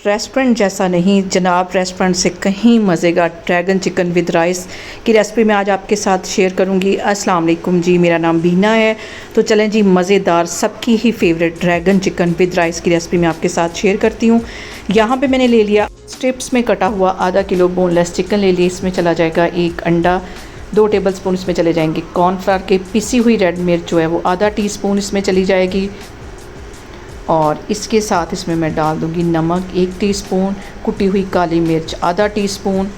Restaurant जैसा नहीं जनाब, रेस्टोरेंट से कहीं मज़े का ड्रैगन चिकन विद राइस की रेसिपी मैं आज आपके साथ शेयर करूंगी। अस्सलाम वालेकुम जी, मेरा नाम बीना है। तो चलें जी, मज़ेदार सबकी ही favourite dragon chicken with rice की रेसिपी मैं आपके साथ शेयर करती हूँ। यहाँ पे मैंने ले लिया स्ट्रिप्स में कटा हुआ आधा किलो बोनलेस चिकन ले लिया। इसमें चला जाएगा एक अंडा, 2 टेबलस्पून इसमें चले जाएंगे कॉर्नफ्लावर के पिसी हुई रेड मिर्च जो है वो आधा टीस्पून इसमें चली जाएगी। और इसके साथ इसमें मैं डाल दूंगी नमक 1 टीस्पून, कुटी हुई काली मिर्च आधा टीस्पून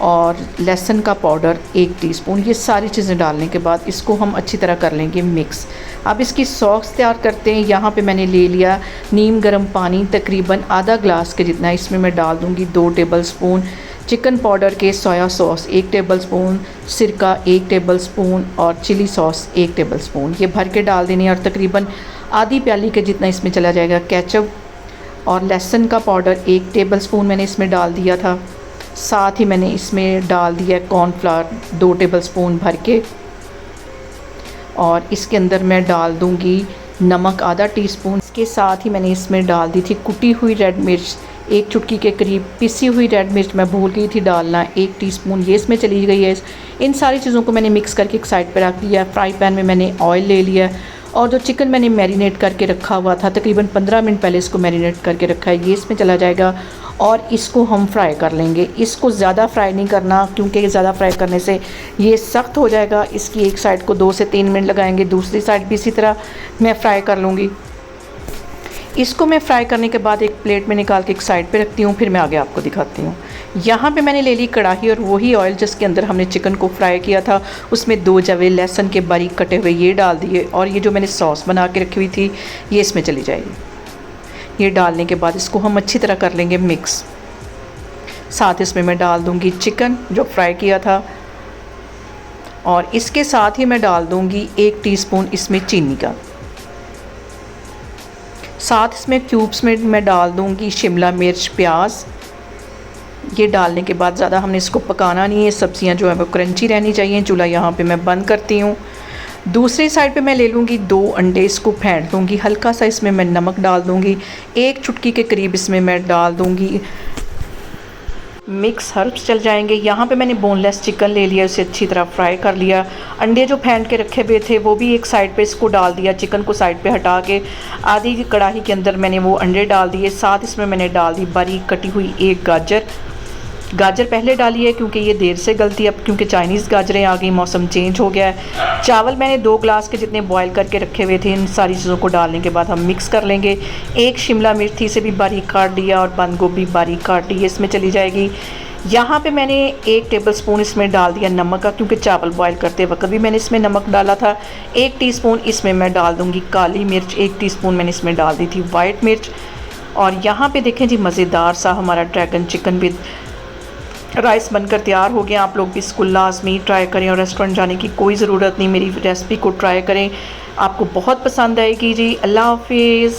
और लहसुन का पाउडर 1 टीस्पून। ये सारी चीज़ें डालने के बाद इसको हम अच्छी तरह कर लेंगे मिक्स। अब इसकी सॉस तैयार करते हैं। यहाँ पे मैंने ले लिया नीम गर्म पानी तकरीबन आधा ग्लास के जितना। इसमें मैं डाल दूँगी 2 टेबलस्पून चिकन पाउडर के सोया सॉस 1 टेबलस्पून, सिरका 1 टेबलस्पून और चिली सॉस 1 टेबलस्पून। ये भर के डाल देने और तकरीबन आधी प्याली के जितना इसमें चला जाएगा केचप और लहसुन का पाउडर 1 टेबलस्पून मैंने इसमें डाल दिया था। साथ ही मैंने इसमें डाल दिया कॉर्नफ्लावर 2 टेबलस्पून भर के और इसके अंदर मैं डाल दूंगी नमक आधा टीस्पून। इसके साथ ही मैंने इसमें डाल दी थी कुटी हुई रेड मिर्च 1 चुटकी के करीब। पिसी हुई रेड मिर्च मैं भूल गई थी डालना 1 टीस्पून, ये इसमें चली गई है। इन सारी चीज़ों को मैंने मिक्स करके एक साइड पर रख दिया। फ्राई पैन में मैंने ऑयल ले लिया और जो चिकन मैंने मैरिनेट करके रखा हुआ था तकरीबन 15 मिनट पहले इसको मैरिनेट करके रखा है, ये इसमें चला जाएगा और इसको हम फ्राई कर लेंगे। इसको ज़्यादा फ्राई नहीं करना क्योंकि ज़्यादा फ्राई करने से ये सख्त हो जाएगा। इसकी एक साइड को 2 से 3 मिनट लगाएंगे, दूसरी साइड भी इसी तरह मैं फ्राई कर लूँगी। इसको मैं फ्राई करने के बाद एक प्लेट में निकाल के एक साइड पे रखती हूँ, फिर मैं आगे आपको दिखाती हूँ। यहाँ पे मैंने ले ली कढ़ाई और वही ऑयल जिसके अंदर हमने चिकन को फ्राई किया था उसमें 2 जवे लहसुन के बारीक कटे हुए ये डाल दिए और ये जो मैंने सॉस बना के रखी हुई थी ये इसमें चली जाएगी। ये डालने के बाद इसको हम अच्छी तरह कर लेंगे मिक्स। साथ इसमें मैं डाल दूँगी चिकन जो फ्राई किया था और इसके साथ ही मैं डाल दूँगी 1 टीस्पून इसमें चीनी का। साथ इसमें क्यूब्स में मैं डाल दूँगी शिमला मिर्च प्याज। ये डालने के बाद ज़्यादा हमने इसको पकाना नहीं है, सब्जियां जो है वो क्रंची रहनी चाहिए। चूल्हा यहाँ पे मैं बंद करती हूँ। दूसरी साइड पे मैं ले लूँगी 2 अंडे, इसको फेंट दूँगी। हल्का सा इसमें मैं नमक डाल दूँगी, 1 चुटकी के करीब इसमें मैं डाल दूँगी मिक्स हर्ब्स चल जाएंगे। यहाँ पे मैंने बोनलेस चिकन ले लिया, उसे अच्छी तरह फ्राई कर लिया। अंडे जो फेंट के रखे हुए थे वो भी एक साइड पे इसको डाल दिया। चिकन को साइड पे हटा के आधी कढ़ाई के अंदर मैंने वो अंडे डाल दिए। साथ इसमें मैंने डाल दी बारीक कटी हुई 1 गाजर पहले डाली है क्योंकि ये देर से गलती है, अब क्योंकि चाइनीज़ गाजरें आ गई, मौसम चेंज हो गया है। चावल मैंने 2 ग्लास के जितने बॉईल करके रखे हुए थे। इन सारी चीज़ों को डालने के बाद हम मिक्स कर लेंगे। 1 शिमला मिर्च थी, इसे भी बारीक काट लिया और बंद गोभी बारीक काट ली, इसमें चली जाएगी। यहाँ पे मैंने 1 टेबलस्पून इसमें डाल दिया नमक का क्योंकि चावल बॉईल करते वक्त भी मैंने इसमें नमक डाला था। 1 टीस्पून इसमें मैं डाल दूँगी काली मिर्च, 1 टीस्पून मैंने इसमें डाल दी थी वाइट मिर्च। और यहाँ पे देखें जी, मज़ेदार सा हमारा ड्रैगन चिकन विद राइस बनकर तैयार हो गया। आप लोग भी इसको लाजमी ट्राई करें और रेस्टोरेंट जाने की कोई ज़रूरत नहीं, मेरी रेसिपी को ट्राई करें, आपको बहुत पसंद आएगी जी। अल्लाह हाफिज़।